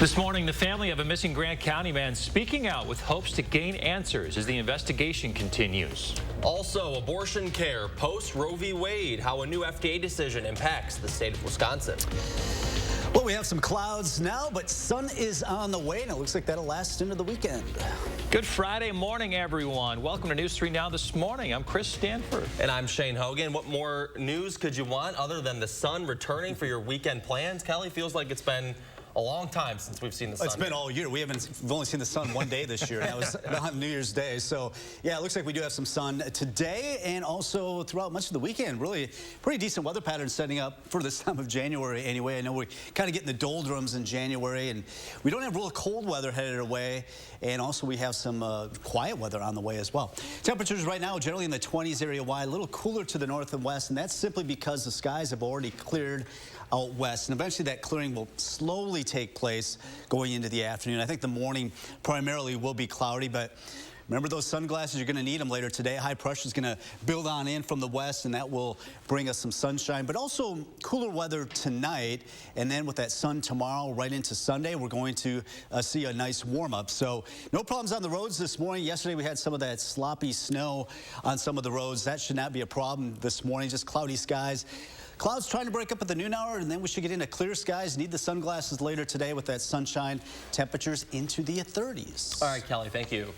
This morning, the family of a missing Grant County man speaking out with hopes to gain answers as the investigation continues. Also, abortion care post Roe v. Wade, how a new FDA decision impacts the state of Wisconsin. Well, we have some clouds now, but sun is on the way, and it looks like that'll last into the weekend. Good Friday morning, everyone. Welcome to News 3 Now this morning. I'm Chris Stanford. And I'm Shane Hogan. What more news could you want other than the sun returning for your weekend plans? Kelly, feels like it's been a long time since we've seen the sun. It's been all year. We've only seen the sun one day this year, and that was on New Year's Day. So, yeah, it looks like we do have some sun today and also throughout much of the weekend. Really pretty decent weather pattern setting up for this time of January anyway. I know we're kind of getting the doldrums in January, and we don't have real cold weather headed away, and also we have some quiet weather on the way as well. Temperatures right now generally in the 20s area-wide, a little cooler to the north and west, and that's simply because the skies have already cleared out west, and eventually that clearing will slowly take place going into the afternoon. I think the morning primarily will be cloudy, but remember those sunglasses, you're going to need them later today. High pressure is going to build on in from the west, and that will bring us some sunshine, but also cooler weather tonight. And then with that sun tomorrow right into Sunday, we're going to see a nice warm-up. So no problems on the roads this morning. Yesterday we had some of that sloppy snow on some of the roads. That should not be a problem this morning, just cloudy skies. Clouds trying to break up at the noon hour, and then we should get into clear skies. Need the sunglasses later today with that sunshine. Temperatures into the 30s. All right, Kelly, thank you.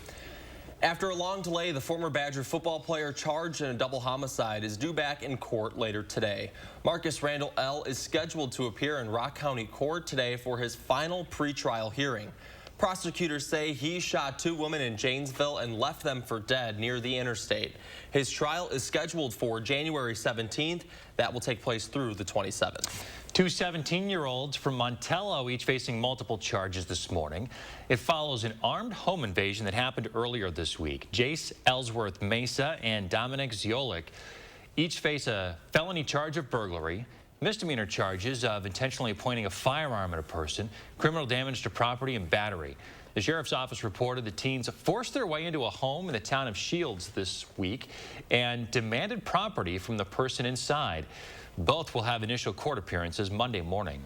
After a long delay, the former Badger football player charged in a double homicide is due back in court later today. Marcus Randall L. is scheduled to appear in Rock County Court today for his final pretrial hearing. Prosecutors say he shot two women in Janesville and left them for dead near the interstate. His trial is scheduled for January 17th. That will take place through the 27th. Two 17-year-olds from Montello, each facing multiple charges this morning. It follows an armed home invasion that happened earlier this week. Jace Ellsworth Mesa and Dominic Ziolik each face a felony charge of burglary, misdemeanor charges of intentionally pointing a firearm at a person, criminal damage to property, and battery. The sheriff's office reported the teens forced their way into a home in the town of Shields this week and demanded property from the person inside. Both will have initial court appearances Monday morning.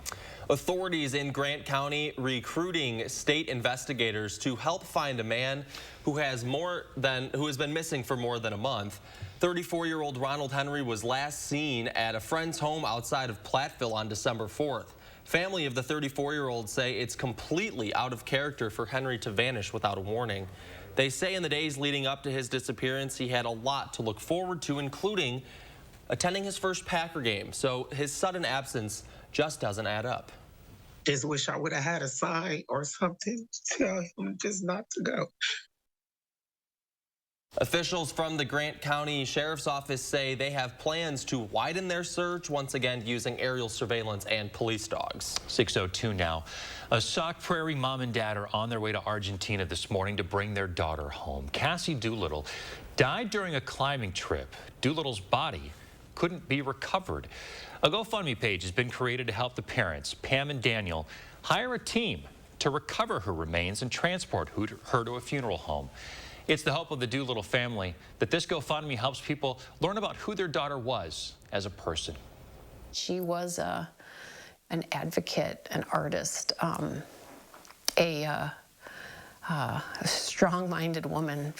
Authorities in Grant County recruiting state investigators to help find a man who has been missing for more than a month. 34-year-old Ronald Henry was last seen at a friend's home outside of Platteville on December 4th. Family of the 34-year-old say it's completely out of character for Henry to vanish without a warning. They say in the days leading up to his disappearance, he had a lot to look forward to, including attending his first Packer game. So his sudden absence just doesn't add up. Just wish I would have had a sign or something to tell him just not to go. Officials from the Grant County Sheriff's Office say they have plans to widen their search, once again using aerial surveillance and police dogs. 6:02 now. A Sauk Prairie mom and dad are on their way to Argentina this morning to bring their daughter home. Cassie Doolittle died during a climbing trip. Doolittle's body couldn't be recovered. A GoFundMe page has been created to help the parents, Pam and Daniel, hire a team to recover her remains and transport her to a funeral home. It's the hope of the Doolittle family that this GoFundMe helps people learn about who their daughter was as a person. She was an advocate, an artist, a strong-minded woman,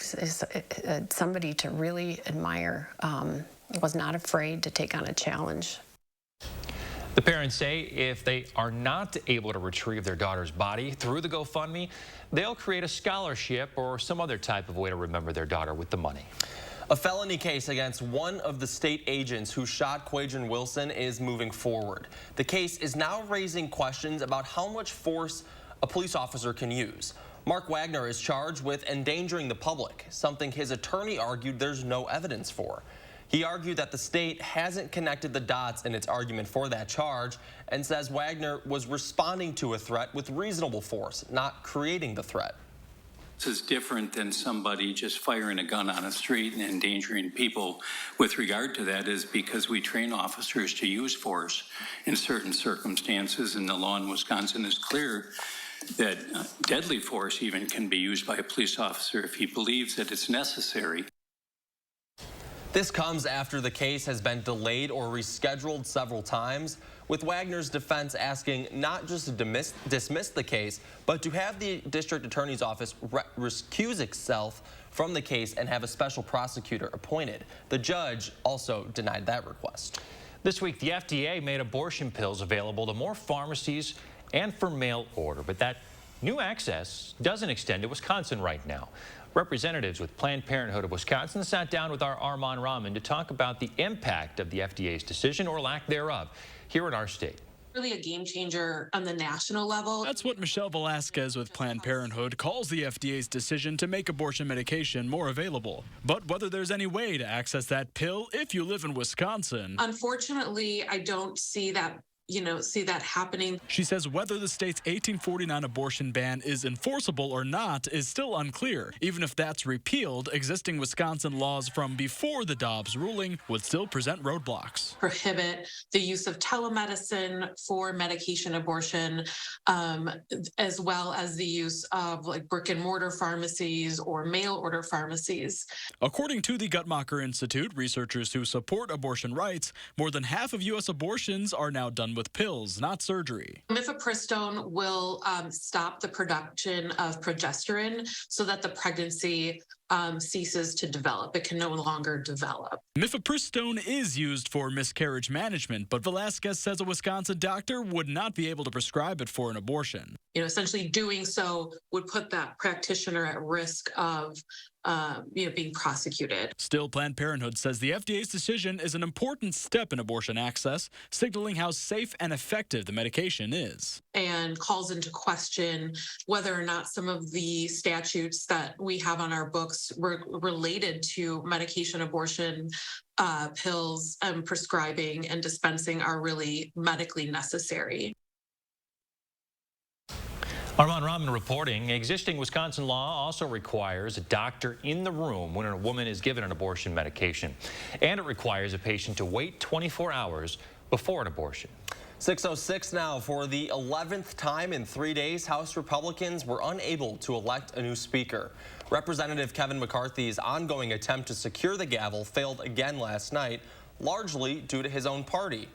somebody to really admire, was not afraid to take on a challenge. The parents say if they are not able to retrieve their daughter's body through the GoFundMe, they'll create a scholarship or some other type of way to remember their daughter with the money. A felony case against one of the state agents who shot Quadron Wilson is moving forward. The case is now raising questions about how much force a police officer can use. Mark Wagner is charged with endangering the public, something his attorney argued there's no evidence for. He argued that the state hasn't connected the dots in its argument for that charge and says Wagner was responding to a threat with reasonable force, not creating the threat. This is different than somebody just firing a gun on a street and endangering people. With regard to that is because we train officers to use force in certain circumstances, and the law in Wisconsin is clear that deadly force even can be used by a police officer if he believes that it's necessary. This comes after the case has been delayed or rescheduled several times, with Wagner's defense asking not just to dismiss the case, but to have the district attorney's office recuse itself from the case and have a special prosecutor appointed. The judge also denied that request. This week, the FDA made abortion pills available to more pharmacies and for mail order, but that new access doesn't extend to Wisconsin right now. Representatives with Planned Parenthood of Wisconsin sat down with our Armand Rahman to talk about the impact of the FDA's decision or lack thereof here in our state. Really a game changer on the national level. That's what Michelle Velasquez with Planned Parenthood calls the FDA's decision to make abortion medication more available. But whether there's any way to access that pill if you live in Wisconsin. Unfortunately, I don't see that happening. She says whether the state's 1849 abortion ban is enforceable or not is still unclear. Even if that's repealed, existing Wisconsin laws from before the Dobbs ruling would still present roadblocks. Prohibit the use of telemedicine for medication abortion, as well as the use of like brick and mortar pharmacies or mail order pharmacies. According to the Guttmacher Institute, researchers who support abortion rights, more than half of U.S. abortions are now done with pills, not surgery. Mifepristone will stop the production of progesterone so that the pregnancy ceases to develop. It can no longer develop. Mifepristone is used for miscarriage management, but Velasquez says a Wisconsin doctor would not be able to prescribe it for an abortion. Essentially doing so would put that practitioner at risk of being prosecuted. Still, Planned Parenthood says the FDA's decision is an important step in abortion access, signaling how safe and effective the medication is. And calls into question whether or not some of the statutes that we have on our books were related to medication abortion pills and prescribing and dispensing are really medically necessary. Armand Rahman reporting, existing Wisconsin law also requires a doctor in the room when a woman is given an abortion medication. And it requires a patient to wait 24 hours before an abortion. 6:06 now. For the 11th time in 3 days, House Republicans were unable to elect a new speaker. Representative Kevin McCarthy's ongoing attempt to secure the gavel failed again last night, largely due to his own party.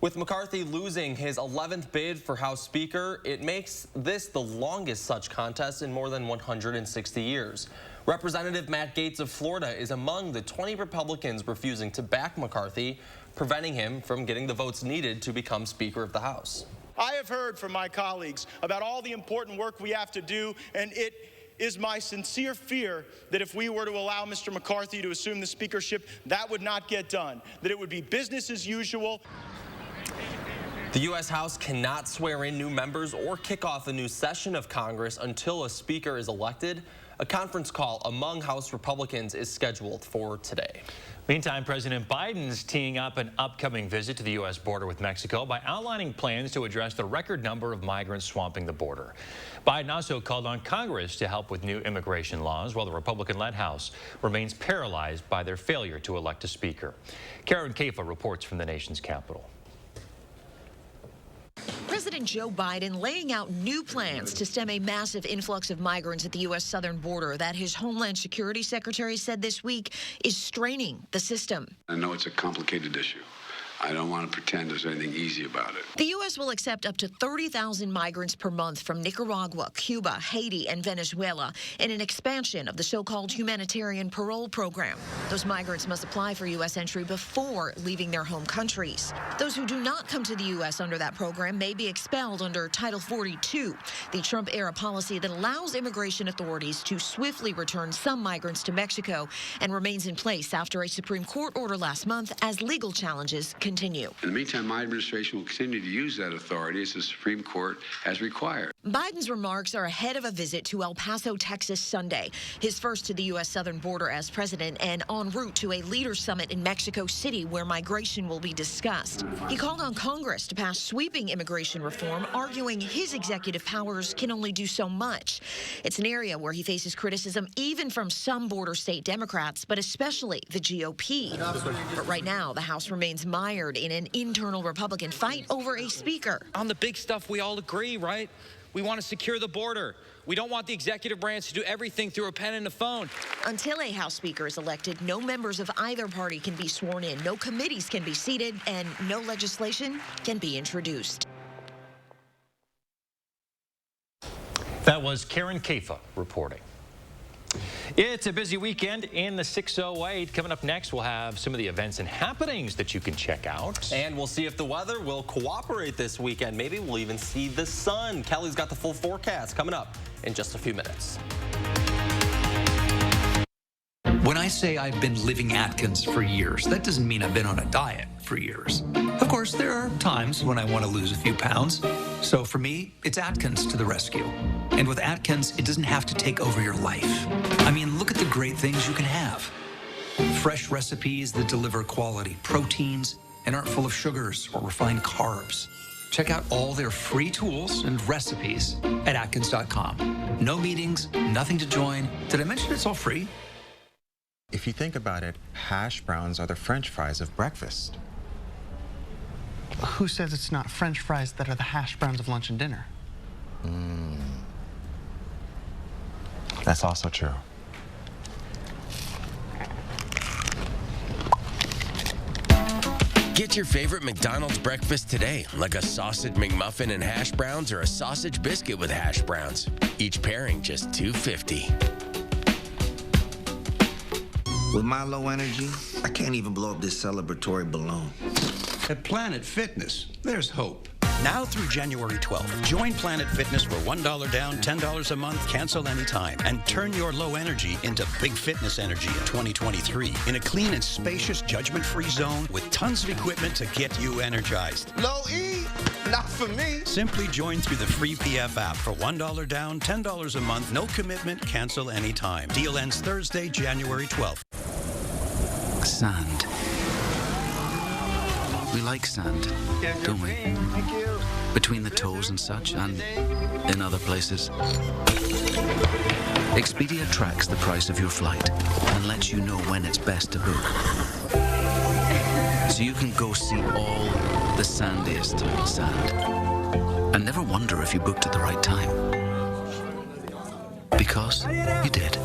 With McCarthy losing his 11th bid for House Speaker, it makes this the longest such contest in more than 160 years. Representative Matt Gaetz of Florida is among the 20 Republicans refusing to back McCarthy, preventing him from getting the votes needed to become Speaker of the House. I have heard from my colleagues about all the important work we have to do, and it is my sincere fear that if we were to allow Mr. McCarthy to assume the speakership, that would not get done, that it would be business as usual. The U.S. House cannot swear in new members or kick off a new session of Congress until a speaker is elected. A conference call among House Republicans is scheduled for today. Meantime, President Biden's teeing up an upcoming visit to the U.S. border with Mexico by outlining plans to address the record number of migrants swamping the border. Biden also called on Congress to help with new immigration laws, while the Republican-led House remains paralyzed by their failure to elect a speaker. Karen Kafa reports from the nation's capital. President Joe Biden laying out new plans to stem a massive influx of migrants at the U.S. southern border that his Homeland Security Secretary said this week is straining the system. I know it's a complicated issue. I don't want to pretend there's anything easy about it. The U.S. will accept up to 30,000 migrants per month from Nicaragua, Cuba, Haiti, and Venezuela in an expansion of the so-called humanitarian parole program. Those migrants must apply for U.S. entry before leaving their home countries. Those who do not come to the U.S. under that program may be expelled under Title 42, the Trump-era policy that allows immigration authorities to swiftly return some migrants to Mexico and remains in place after a Supreme Court order last month as legal challenges continue. In the meantime, my administration will continue to use that authority as the Supreme Court has required. Biden's remarks are ahead of a visit to El Paso, Texas Sunday, his first to the U.S. southern border as president and en route to a leaders summit in Mexico City where migration will be discussed. He called on Congress to pass sweeping immigration reform, arguing his executive powers can only do so much. It's an area where he faces criticism even from some border state Democrats, but especially the GOP. But right now, the House remains mired in an internal Republican fight over a speaker. On the big stuff, we all agree, right? We want to secure the border. We don't want the executive branch to do everything through a pen and a phone. Until a House Speaker is elected, no members of either party can be sworn in, no committees can be seated, and no legislation can be introduced. That was Karen Kafa reporting. It's a busy weekend in the 608. Coming up next, we'll have some of the events and happenings that you can check out. And we'll see if the weather will cooperate this weekend. Maybe we'll even see the sun. Kelly's got the full forecast coming up in just a few minutes. When I say I've been living Atkins for years, that doesn't mean I've been on a diet for years. Of course, there are times when I want to lose a few pounds. So for me, it's Atkins to the rescue. And with Atkins, it doesn't have to take over your life. I mean, look at the great things you can have. Fresh recipes that deliver quality proteins and aren't full of sugars or refined carbs. Check out all their free tools and recipes at Atkins.com. No meetings, nothing to join. Did I mention it's all free? If you think about it, hash browns are the French fries of breakfast. Who says it's not French fries that are the hash browns of lunch and dinner? That's also true. Get your favorite McDonald's breakfast today, like a sausage McMuffin and hash browns or a sausage biscuit with hash browns. Each pairing just $2.50. With my low energy, I can't even blow up this celebratory balloon. At Planet Fitness, there's hope. Now through January 12th, join Planet Fitness for $1 down, $10 a month, cancel anytime, and turn your low energy into big fitness energy in 2023 in a clean and spacious, judgment-free zone with tons of equipment to get you energized. Low E, not for me. Simply join through the free PF app for $1 down, $10 a month, no commitment, cancel anytime. Deal ends Thursday, January 12th. Sand. We like sand, don't we? Between the toes and such, and in other places. Expedia tracks the price of your flight and lets you know when it's best to book. So you can go see all the sandiest sand and never wonder if you booked at the right time. Because you did.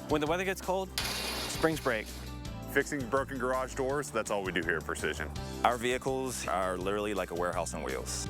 When the weather gets cold, springs break. Fixing broken garage doors, that's all we do here at Precision. Our vehicles are literally like a warehouse on wheels.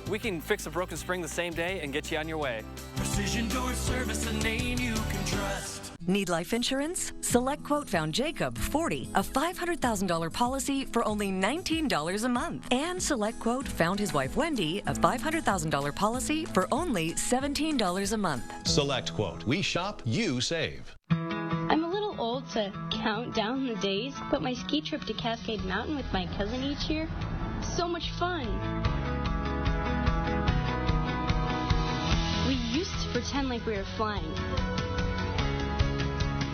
We can fix a broken spring the same day and get you on your way. Precision Door Service, a name you can trust. Need life insurance? Select Quote found Jacob, 40, a $500,000 policy for only $19 a month. And Select Quote found his wife Wendy, a $500,000 policy for only $17 a month. Select Quote. We shop, you save. I'm a little old to count down the days, but my ski trip to Cascade Mountain with my cousin each year, so much fun. We used to pretend like we were flying.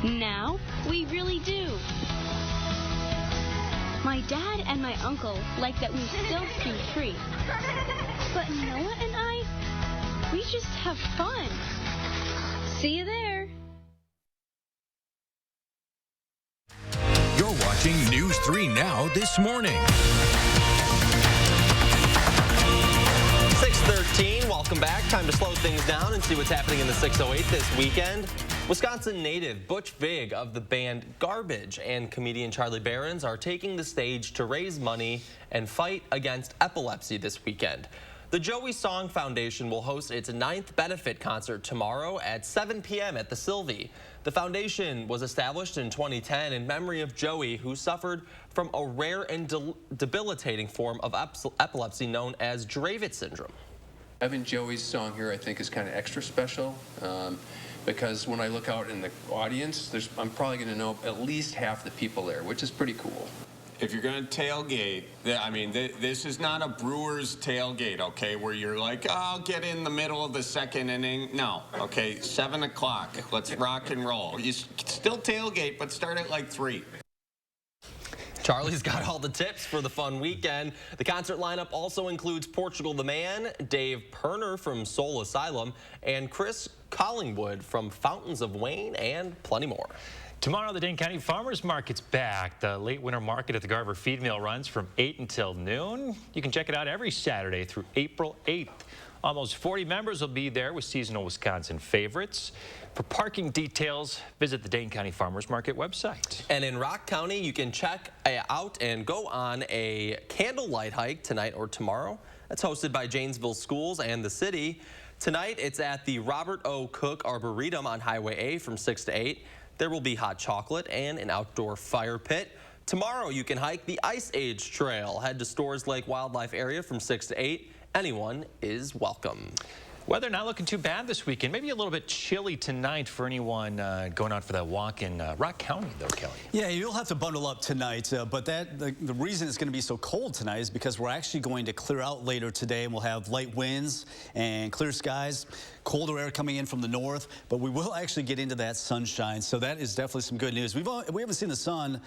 Now, we really do. My dad and my uncle like that we still ski free. But Noah and I, we just have fun. See you there. You're watching News 3 Now this morning. 6:13, welcome back. Time to slow things down and see what's happening in the 608 this weekend. Wisconsin native Butch Vig of the band Garbage and comedian Charlie Berens are taking the stage to raise money and fight against epilepsy this weekend. The Joey Song Foundation will host its 9th benefit concert tomorrow at 7 p.m. at the Sylvie. The foundation was established in 2010 in memory of Joey, who suffered from a rare and debilitating form of epilepsy known as Dravet syndrome. Having Joey's song here, I think, is kind of extra special because when I look out in the audience, I'm probably going to know at least half the people there, which is pretty cool. If you're going to tailgate, I mean, this is not a Brewers tailgate, okay, where you're like, oh, I'll get in the middle of the second inning. No, okay, 7 o'clock. Let's rock and roll. You still tailgate, but start at like 3. Charlie's got all the tips for the fun weekend. The concert lineup also includes Portugal the Man, Dave Perner from Soul Asylum, and Chris Collingwood from Fountains of Wayne, and plenty more. Tomorrow, the Dane County Farmers Market's back. The late winter market at the Garver Feed Mill runs from 8 until noon. You can check it out every Saturday through April 8th. Almost 40 members will be there with seasonal Wisconsin favorites. For parking details, visit the Dane County Farmers Market website. And in Rock County, you can check out and go on a candlelight hike tonight or tomorrow. That's hosted by Janesville Schools and the city. Tonight, it's at the Robert O. Cook Arboretum on Highway A from 6 to 8. There will be hot chocolate and an outdoor fire pit. Tomorrow, you can hike the Ice Age Trail. Head to Storrs Lake Wildlife Area from 6 to 8. Anyone is welcome. Weather not looking too bad this weekend. Maybe a little bit chilly tonight for anyone going out for that walk in Rock County, though, Kelly. Yeah, you'll have to bundle up tonight. But the reason it's going to be so cold tonight is because we're actually going to clear out later today, and we'll have light winds and clear skies. Colder air coming in from the north, but we will actually get into that sunshine. So that is definitely some good news. We haven't seen the sun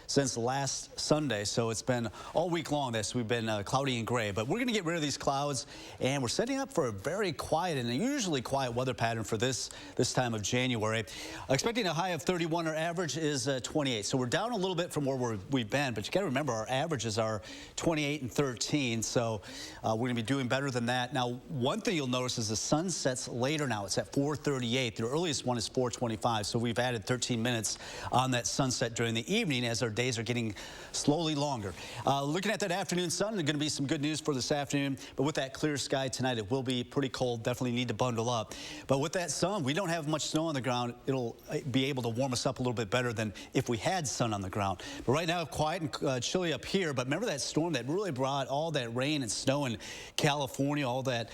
since last Sunday, so it's been all week long we've been cloudy and gray. But we're going to get rid of these clouds, and we're setting up for a very quiet and unusually quiet weather pattern for this time of January. Expecting a high of 31. Our average is 28, so we're down a little bit from where we've been. But you got to remember, our averages are 28 and 13, so we're going to be doing better than that. Now, one thing you'll notice is the sun sets later now. It's at 4:38. The earliest one is 4:25, so we've added 13 minutes on that sunset during the evening as our days are getting slowly longer. Looking at that afternoon sun, there's going to be some good news for this afternoon, but with that clear sky tonight, it will be pretty cold. Definitely need to bundle up. But with that sun, we don't have much snow on the ground. It'll be able to warm us up a little bit better than if we had sun on the ground. But right now, quiet and chilly up here. But remember that storm that really brought all that rain and snow in California, all that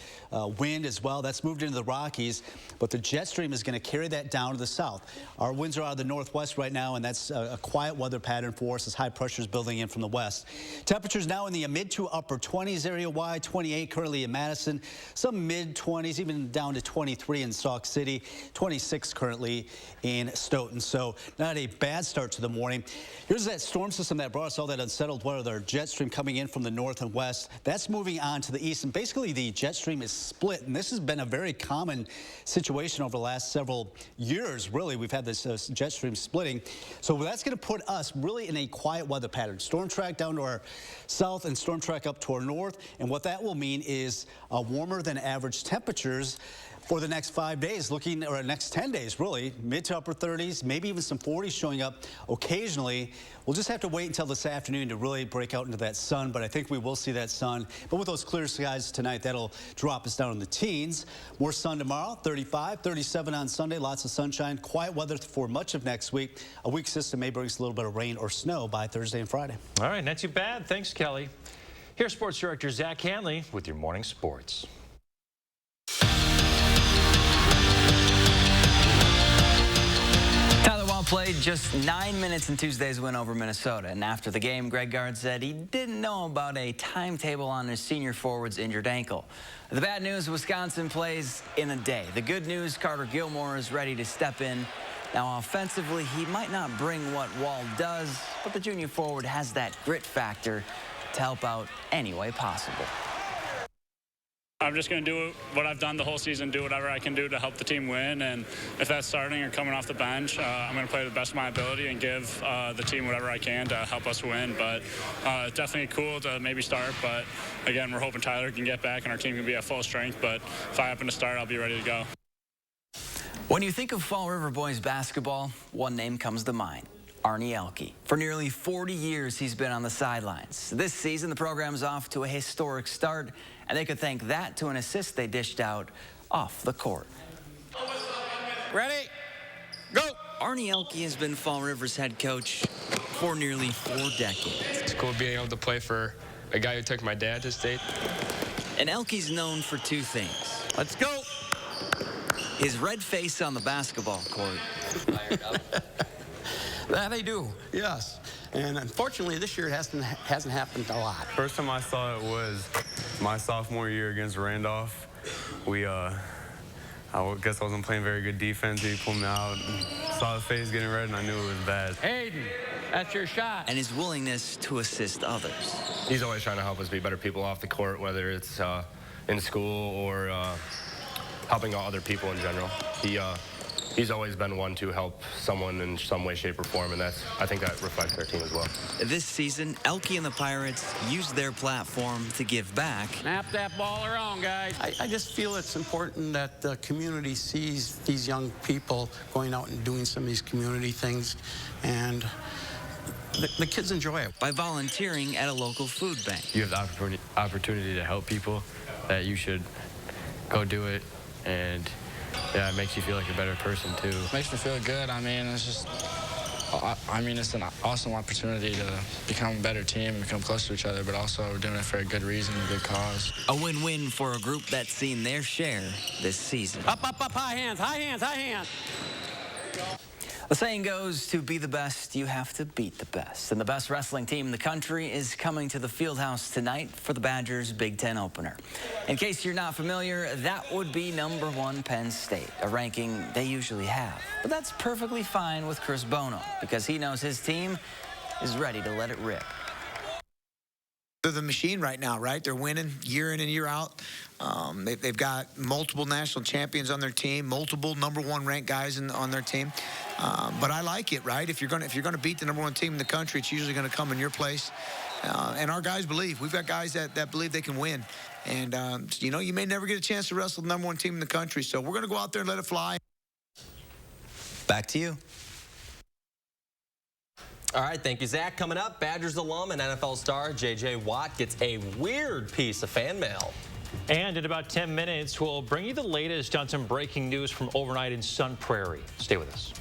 wind as well. That's moved into the Rockies, but the jet stream is going to carry that down to the south. Our winds are out of the northwest right now, and that's a quiet weather pattern for us as high pressure is building in from the west. Temperatures now in the mid to upper 20s area-wide, 28 currently in Madison, some mid-20s, even down to 23 in Sauk City, 26 currently in Stoughton. So not a bad start to the morning. Here's that storm system that brought us all that unsettled weather. Our jet stream coming in from the north and west. That's moving on to the east, and basically the jet stream is split, and this has been a very common situation over the last several years. Really, we've had this jet stream splitting. So that's going to put us really in a quiet weather pattern. Storm track down to our south and storm track up to our north. And what that will mean is warmer than average temperatures for the next 5 days, or next 10 days, really, mid to upper 30s, maybe even some 40s showing up occasionally. We'll just have to wait until this afternoon to really break out into that sun, but I think we will see that sun. But with those clear skies tonight, that'll drop us down in the teens. More sun tomorrow, 35, 37 on Sunday, lots of sunshine. Quiet weather for much of next week. A weak system may bring us a little bit of rain or snow by Thursday and Friday. All right, not too bad. Thanks, Kelly. Here's Sports Director Zach Hanley with your morning sports. Played just 9 minutes in Tuesday's win over Minnesota, and after the game, Greg Gard said he didn't know about a timetable on his senior forward's injured ankle. The bad news, Wisconsin plays in a day. The good news, Carter Gilmore is ready to step in. Now, offensively, he might not bring what Wall does, but the junior forward has that grit factor to help out any way possible. I'm just going to do what I've done the whole season, do whatever I can do to help the team win. And if that's starting or coming off the bench, I'm going to play the best of my ability and give the team whatever I can to help us win. But definitely cool to maybe start. But again, we're hoping Tyler can get back and our team can be at full strength. But if I happen to start, I'll be ready to go. When you think of Fall River boys basketball, one name comes to mind. Arnie Elke. For nearly 40 years, he's been on the sidelines. This season, the program's off to a historic start, and they could thank that to an assist they dished out off the court. Ready? Go! Arnie Elke has been Fall River's head coach for nearly 4 decades. It's cool being able to play for a guy who took my dad to state. And Elke's known for 2 things. Let's go! His red face on the basketball court. That I do, yes. And unfortunately, this year it hasn't happened a lot. First time I saw it was my sophomore year against Randolph. I guess I wasn't playing very good defense. He pulled me out, and saw his face getting red, and I knew it was bad. Hayden, that's your shot. And his willingness to assist others. He's always trying to help us be better people off the court, whether it's in school or helping out other people in general. he's always been one to help someone in some way, shape, or form, and I think that reflects our team as well. This season, Elke and the Pirates used their platform to give back. Snap that ball around, guys. I just feel it's important that the community sees these young people going out and doing some of these community things, and the kids enjoy it. By volunteering at a local food bank. You have the opportunity to help people, that you should go do it, and yeah, it makes you feel like a better person too. Makes me feel good. I mean, it's an awesome opportunity to become a better team, become closer to each other, but also we're doing it for a good reason, a good cause. A win-win for a group that's seen their share this season. Up, up, up, high hands, high hands, high hands. The saying goes, to be the best, you have to beat the best. And the best wrestling team in the country is coming to the Fieldhouse tonight for the Badgers' Big Ten opener. In case you're not familiar, that would be #1 Penn State, a ranking they usually have. But that's perfectly fine with Chris Bono, because he knows his team is ready to let it rip. They're the machine right now, right? They're winning year in and year out. They've got multiple national champions on their team, multiple #1 ranked guys on their team. But I like it, right? If you're gonna beat the #1 team in the country, it's usually gonna come in your place. And our guys believe. We've got guys that believe they can win. And you know, you may never get a chance to wrestle the #1 team in the country. So we're gonna go out there and let it fly. Back to you. All right, thank you, Zach. Coming up, Badgers alum and NFL star J.J. Watt gets a weird piece of fan mail. And in about 10 minutes, we'll bring you the latest on some breaking news from overnight in Sun Prairie. Stay with us.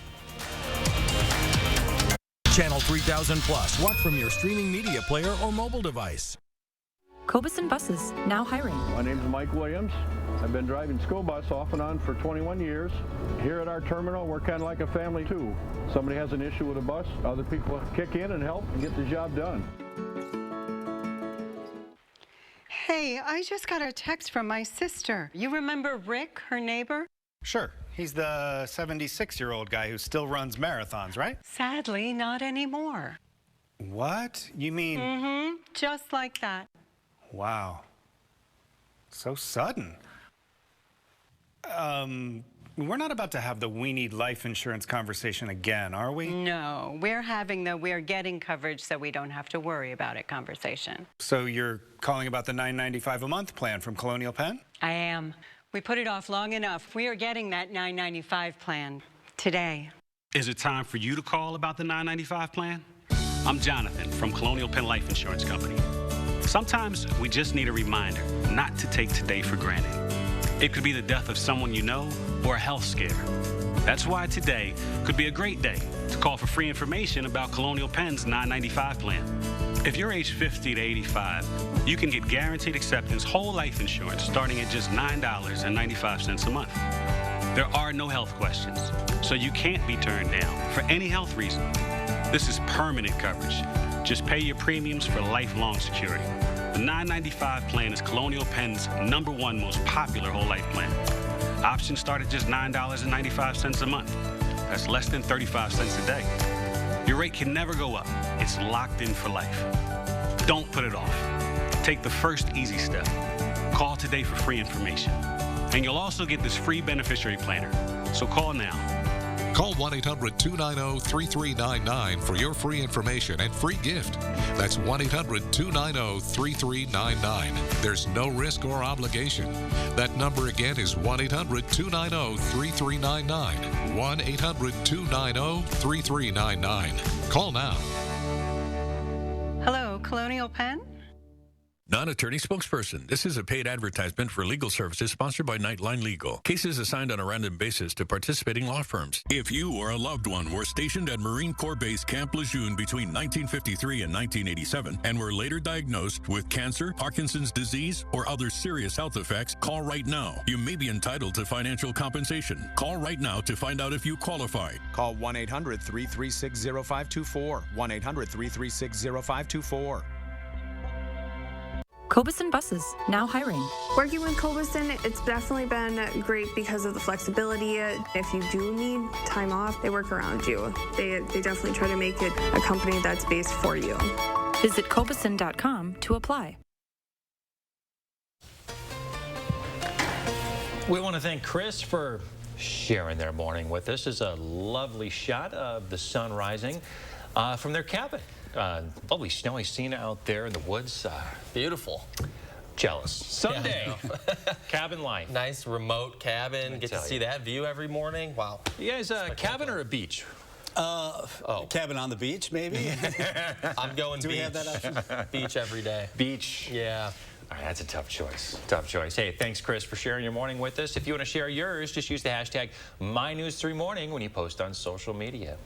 Channel 3000 Plus. Watch from your streaming media player or mobile device. Cobison Buses, now hiring. My name is Mike Williams. I've been driving school bus off and on for 21 years. Here at our terminal, we're kind of like a family too. Somebody has an issue with a bus, other people kick in and help and get the job done. Hey, I just got a text from my sister. You remember Rick, her neighbor? Sure. He's the 76-year-old guy who still runs marathons, right? Sadly, not anymore. What? You mean... Mm-hmm. Just like that. Wow. So sudden. We're not about to have the we need life insurance conversation again, are we? No, we're having the we're getting coverage so we don't have to worry about it conversation. So you're calling about the $9.95 a month plan from Colonial Penn? I am. We put it off long enough. We are getting that $9.95 plan today. Is it time for you to call about the $9.95 plan? I'm Jonathan from Colonial Penn Life Insurance Company. Sometimes we just need a reminder not to take today for granted. It could be the death of someone you know or a health scare. That's why today could be a great day to call for free information about Colonial Penn's $9.95 plan. If you're age 50 to 85, you can get guaranteed acceptance whole life insurance starting at just $9.95 a month. There are no health questions, so you can't be turned down for any health reason. This is permanent coverage. Just pay your premiums for lifelong security. The $9.95 plan is Colonial Penn's #1 most popular whole life plan. Options start at just $9.95 a month. That's less than 35 cents a day. Your rate can never go up. It's locked in for life. Don't put it off. Take the first easy step. Call today for free information. And you'll also get this free beneficiary planner. So call now. Call 1-800-290-3399 for your free information and free gift. That's 1-800-290-3399. There's no risk or obligation. That number again is 1-800-290-3399. 1-800-290-3399. Call now. Hello, Colonial Penn? Non-attorney spokesperson. This is a paid advertisement for legal services sponsored by Nightline Legal. Cases assigned on a random basis to participating law firms. If you or a loved one were stationed at Marine Corps Base Camp Lejeune between 1953 and 1987 and were later diagnosed with cancer, Parkinson's disease, or other serious health effects, call right now. You may be entitled to financial compensation. Call right now to find out if you qualify. Call 1-800-336-0524. 1-800-336-0524. Cobison Buses, now hiring. Working with Cobison, it's definitely been great because of the flexibility. If you do need time off, they work around you. They definitely try to make it a company that's based for you. Visit Cobison.com to apply. We want to thank Chris for sharing their morning with us. This is a lovely shot of the sun rising from their cabin. Lovely snowy scene out there in the woods. Beautiful. Jealous. Someday, cabin life. Nice remote cabin. Get to see that view every morning. Wow. You guys, a cabin or a beach? Cabin on the beach, maybe. I'm going beach. Do we have that option? Beach every day. Beach. Yeah. All right, that's a tough choice. Tough choice. Hey, thanks, Chris, for sharing your morning with us. If you want to share yours, just use the hashtag MyNews3Morning when you post on social media.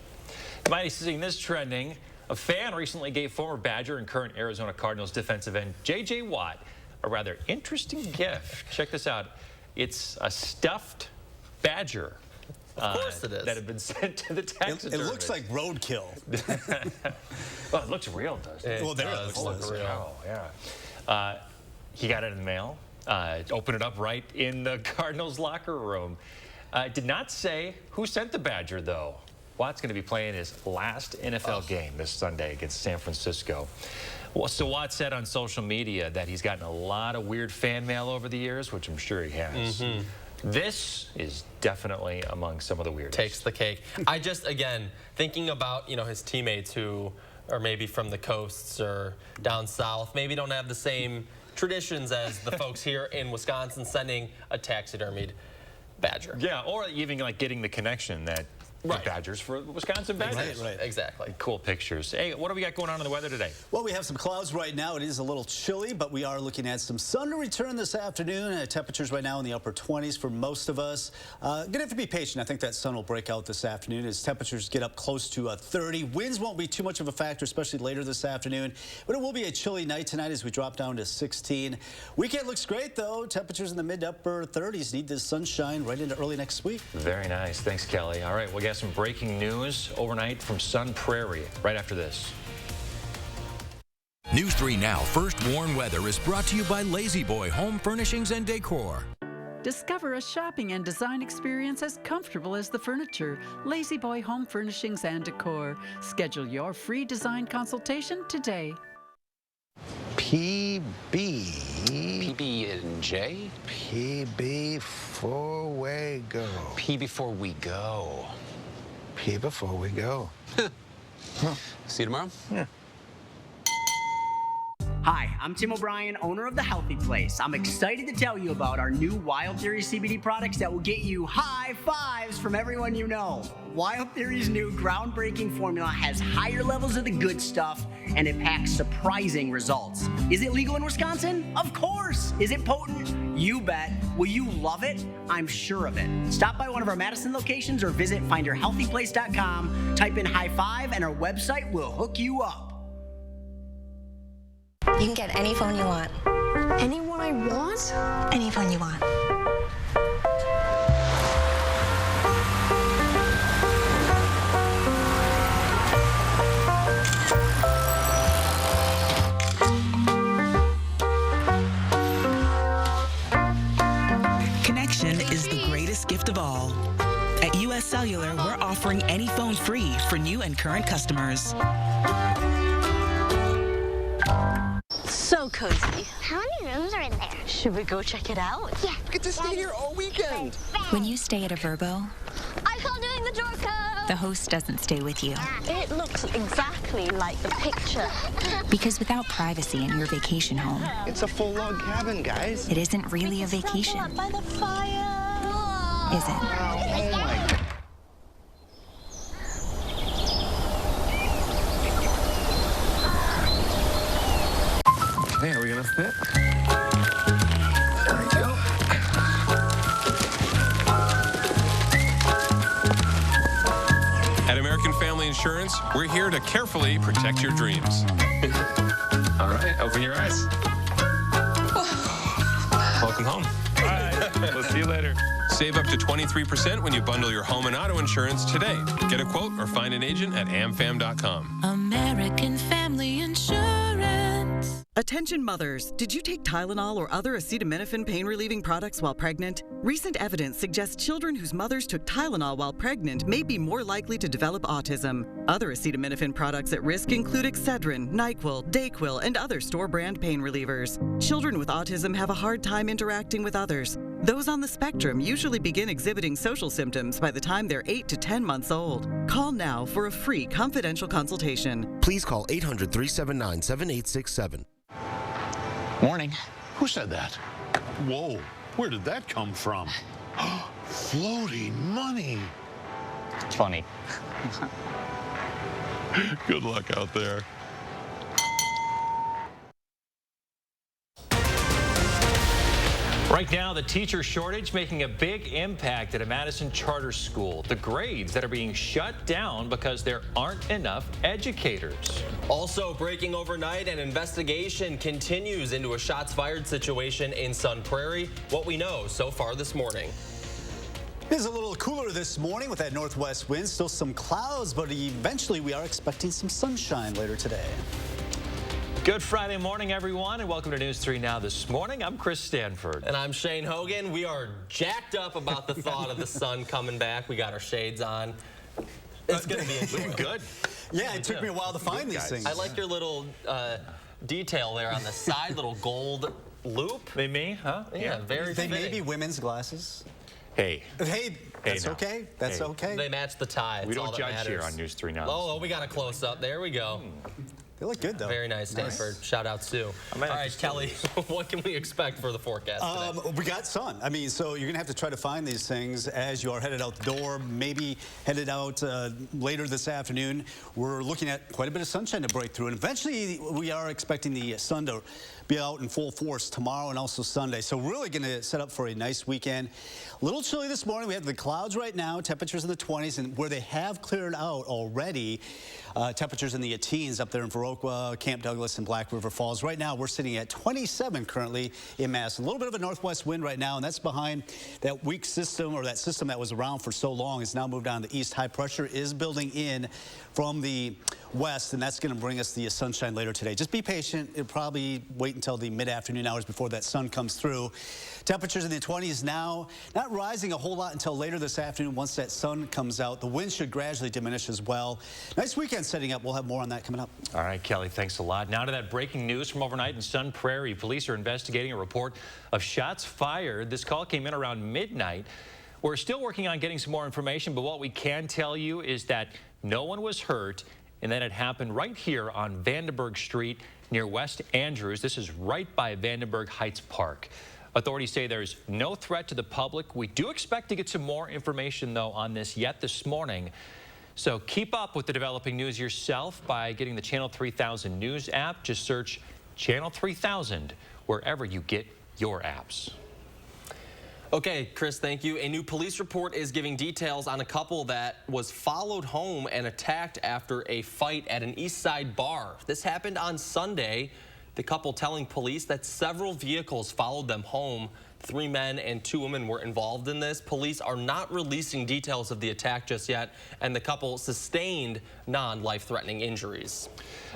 You might be seeing this trending. A fan recently gave former Badger and current Arizona Cardinals defensive end J.J. Watt a rather interesting gift. Check this out. It's a stuffed Badger. Of course it is. That had been sent to the taxidermist. It looks like roadkill. Well, it looks real, doesn't it? Well, there it looks real. Oh, yeah. He got it in the mail. Opened it up right in the Cardinals locker room. Did not say who sent the Badger, though. Watt's going to be playing his last NFL game this Sunday against San Francisco. Well, so Watt said on social media that he's gotten a lot of weird fan mail over the years, which I'm sure he has. This is definitely among some of the weirdest. Takes the cake. I just, again, thinking about, his teammates who are maybe from the coasts or down south, maybe don't have the same traditions as the folks here in Wisconsin sending a taxidermied Badger. Yeah, or even like getting the connection that the Badgers for Wisconsin Badgers. Right. Exactly. Cool pictures. Hey, what do we got going on in the weather today? Well, we have some clouds right now. It is a little chilly, but we are looking at some sun to return this afternoon. Temperatures right now in the upper 20s for most of us. Gonna have to be patient. I think that sun will break out this afternoon as temperatures get up close to 30. Winds won't be too much of a factor, especially later this afternoon. But it will be a chilly night tonight as we drop down to 16. Weekend looks great, though. Temperatures in the mid to upper 30s. Need this sunshine right into early next week. Very nice. Thanks, Kelly. All right, we got some breaking news overnight from Sun Prairie right after this. News 3 Now First Warn Weather is brought to you by Lazy Boy Home Furnishings and Decor. Discover a shopping and design experience as comfortable as the furniture. Lazy Boy Home Furnishings and Decor. Schedule your free design consultation today. PB and J? PB before we go. P before we go. P before we go. See you tomorrow? Yeah. Hi, I'm Tim O'Brien, owner of The Healthy Place. I'm excited to tell you about our new Wild Theory CBD products that will get you high fives from everyone you know. Wild Theory's new groundbreaking formula has higher levels of the good stuff, and it packs surprising results. Is it legal in Wisconsin? Of course. Is it potent? You bet. Will you love it? I'm sure of it. Stop by one of our Madison locations or visit findyourhealthyplace.com. Type in high five, and our website will hook you up. You can get any phone you want. Any one I want? Any phone you want. Connection is the greatest gift of all. At US Cellular, we're offering any phone free for new and current customers. So cozy. How many rooms are in there? Should we go check it out? Yeah. We get to stay here all weekend. When you stay at a Verbo, I call doing the door code. the host doesn't stay with you. It looks exactly like the picture. Because without privacy in your vacation home, It's a full log cabin, guys. it isn't really a vacation, By the fire. is it? Oh my God. Hey, are we gonna fit? There we go. At American Family Insurance, we're here to carefully protect your dreams. All right, open your eyes. Welcome home. All right, we'll see you later. Save up to 23% when you bundle your home and auto insurance today. Get a quote or find an agent at amfam.com. American Family Insurance. Attention mothers, did you take Tylenol or other acetaminophen pain-relieving products while pregnant? Recent evidence suggests children whose mothers took Tylenol while pregnant may be more likely to develop autism. Other acetaminophen products at risk include Excedrin, NyQuil, Dayquil, and other store-brand pain relievers. Children with autism have a hard time interacting with others. Those on the spectrum usually begin exhibiting social symptoms by the time they're 8 to 10 months old. Call now for a free confidential consultation. Please call 800-379-7867. Morning. Who said that? Whoa, where did that come from? Floating money. It's funny. Good luck out there. Right now, the teacher shortage making a big impact at a Madison charter school. The grades that are being shut down because there aren't enough educators. Also breaking overnight, an investigation continues into a shots fired situation in Sun Prairie. What we know so far this morning. It is a little cooler this morning with that northwest wind. Still some clouds, but eventually we are expecting some sunshine later today. Good Friday morning, everyone, and welcome to News 3 Now this morning. I'm Chris Stanford. And I'm Shane Hogan. We are jacked up about the thought of the sun coming back. We got our shades on. It's going to be enjoyable. Good. Yeah, it took me a while to find these things. I like your little detail there on the side, little gold loop. They me, huh? Yeah, very They fitting. may be women's glasses. Hey, that's now. okay. That's okay. They match the tie. We don't judge here on News 3 Now. Oh, we got a close-up. There we go. They look good, though. Very nice, Stanford. Shout out, Sue. All right, Kelly, what can we expect for the forecast today? We got sun. I mean, so you're going to have to try to find these things as you are headed out the door, maybe headed out later this afternoon. We're looking at quite a bit of sunshine to break through, and eventually we are expecting the sun to be out in full force tomorrow and also Sunday. So really going to set up for a nice weekend. A little chilly this morning. We have the clouds right now, temperatures in the 20s, and where they have cleared out already, temperatures in the teens up there in Viroqua, Camp Douglas, and Black River Falls. Right now, we're sitting at 27 currently in Madison. A little bit of a northwest wind right now, and that's behind that weak system, or that system that was around for so long. It's now moved down to the east. High pressure is building in from the west, and that's going to bring us the sunshine later today. Just be patient. It'll probably wait until the mid-afternoon hours before that sun comes through. Temperatures in the 20s now, not rising a whole lot until later this afternoon. Once that sun comes out, the wind should gradually diminish as well. Nice weekend setting up. We'll have more on that coming up. All right, Kelly, thanks a lot. Now to that breaking news from overnight in Sun Prairie. Police are investigating a report of shots fired. This call came in around midnight. We're still working on getting some more information, but what we can tell you is that no one was hurt, and that it happened right here on Vandenberg Street near West Andrews. This is right by Vandenberg Heights Park. Authorities say there's no threat to the public. We do expect to get some more information, though, on this yet this morning. So keep up with the developing news yourself by getting the Channel 3000 News app. Just search Channel 3000 wherever you get your apps. Okay, Chris, thank you. A new police report is giving details on a couple that was followed home and attacked after a fight at an East Side bar. This happened on Sunday. The couple telling police that several vehicles followed them home. 3 men and 2 women were involved in this. Police are not releasing details of the attack just yet, and the couple sustained non-life-threatening injuries.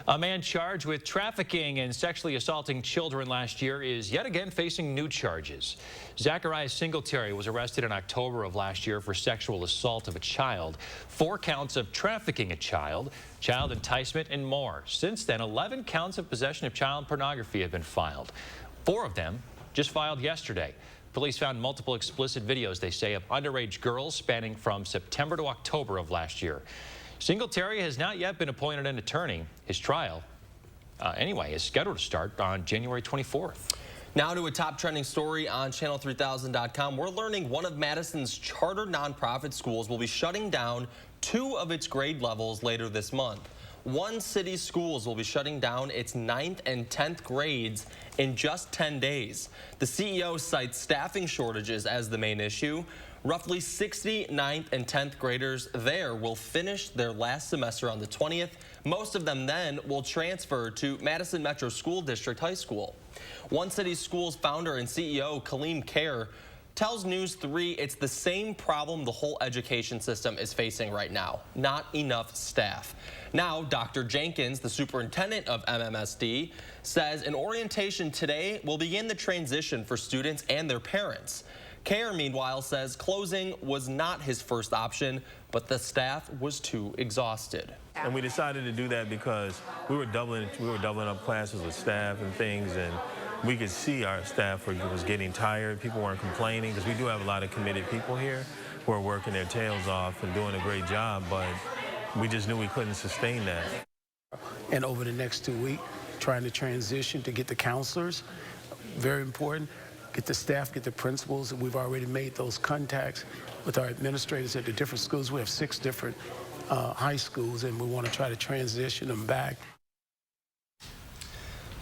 A man charged with trafficking and sexually assaulting children last year is yet again facing new charges. Zachariah Singletary was arrested in October of last year for sexual assault of a child, 4 counts of trafficking a child, child enticement, and more. Since then, 11 counts of possession of child pornography have been filed. 4 of them just filed yesterday. Police found multiple explicit videos, they say, of underage girls spanning from September to October of last year. Singletary has not yet been appointed an attorney. His trial, anyway, is scheduled to start on January 24th. Now to a top trending story on channel3000.com. We're learning one of Madison's charter nonprofit schools will be shutting down 2 of its grade levels later this month. One city's schools will be shutting down its 9th and 10th grades in just 10 days. The CEO cites staffing shortages as the main issue. Roughly 60 9th and 10th graders there will finish their last semester on the 20th. Most of them then will transfer to Madison Metro School District High School. One City Schools founder and CEO, Kaleem Khair, tells News 3 it's the same problem the whole education system is facing right now, not enough staff. Now, Dr. Jenkins, the superintendent of MMSD, says an orientation today will begin the transition for students and their parents. Khair, meanwhile, says closing was not his first option, but the staff was too exhausted. And we decided to do that because we were doubling up classes with staff and things, and we could see our staff was getting tired. People weren't complaining because we do have a lot of committed people here who are working their tails off and doing a great job, but we just knew we couldn't sustain that. And over the next 2 weeks, trying to transition to get the counselors, very important, get the staff, get the principals, and we've already made those contacts with our administrators at the different schools. We have 6 different high schools, and we want to try to transition them back.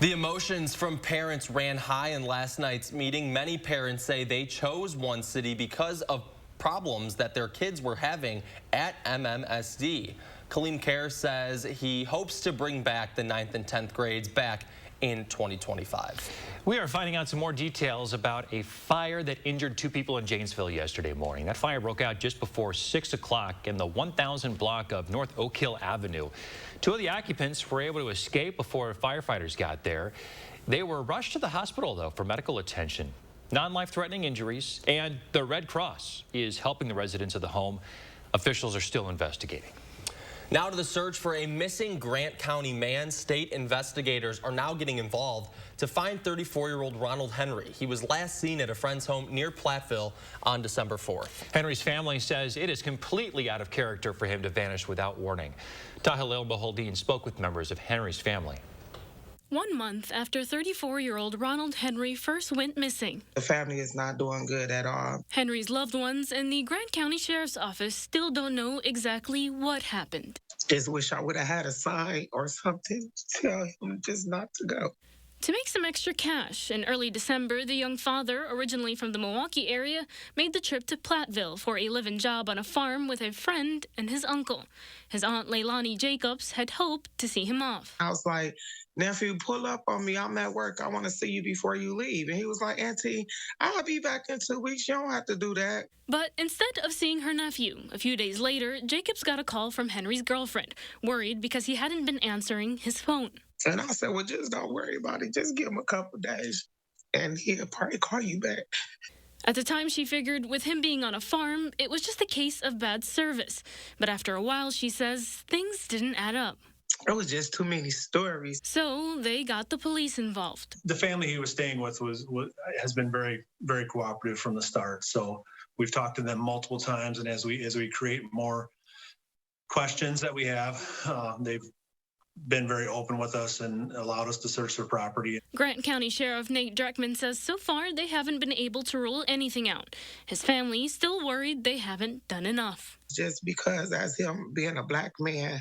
The emotions from parents ran high in last night's meeting. Many parents say they chose one city because of problems that their kids were having at MMSD. Kaleem Kerr says he hopes to bring back the 9th and 10th grades back in 2025. We are finding out some more details about a fire that injured 2 people in Janesville yesterday morning. That fire broke out just before 6 o'clock in the 1000 block of North Oak Hill Avenue. 2 of the occupants were able to escape before firefighters got there. They were rushed to the hospital, though, for medical attention. Non-life-threatening injuries, and the Red Cross is helping the residents of the home. Officials are still investigating. Now to the search for a missing Grant County man. State investigators are now getting involved to find 34-year-old Ronald Henry. He was last seen at a friend's home near Platteville on December 4th. Henry's family says it is completely out of character for him to vanish without warning. Tahilil Bahaldeen spoke with members of Henry's family. 1 month after 34-year-old Ronald Henry first went missing. The family is not doing good at all. Henry's loved ones and the Grant County Sheriff's Office still don't know exactly what happened. Just wish I would have had a sign or something to tell him just not to go. To make some extra cash, in early December, the young father, originally from the Milwaukee area, made the trip to Platteville for a live-in job on a farm with a friend and his uncle. His aunt Leilani Jacobs had hoped to see him off. I was like, nephew, pull up on me. I'm at work. I want to see you before you leave. And he was like, Auntie, I'll be back in 2 weeks. You don't have to do that. But instead of seeing her nephew, a few days later, Jacobs got a call from Henry's girlfriend, worried because he hadn't been answering his phone. And I said, well, just don't worry about it. Just give him a couple days, and he'll probably call you back. At the time, she figured with him being on a farm, it was just a case of bad service. But after a while, she says, things didn't add up. It was just too many stories. So they got the police involved. The family he was staying with has been very, very cooperative from the start. So we've talked to them multiple times, and as we create more questions that we have, they've been very open with us and allowed us to search their property. Grant County Sheriff Nate Dreckman says so far they haven't been able to rule anything out. His family still worried they haven't done enough. Just because as him being a black man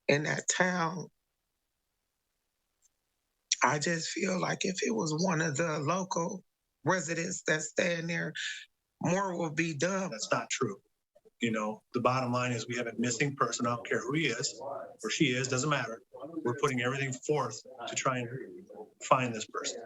in that town, I just feel like if it was one of the local residents that's staying there, more will be done. That's not true. You know, the bottom line is we have a missing person. I don't care who he is or she is, doesn't matter. We're putting everything forth to try and find this person.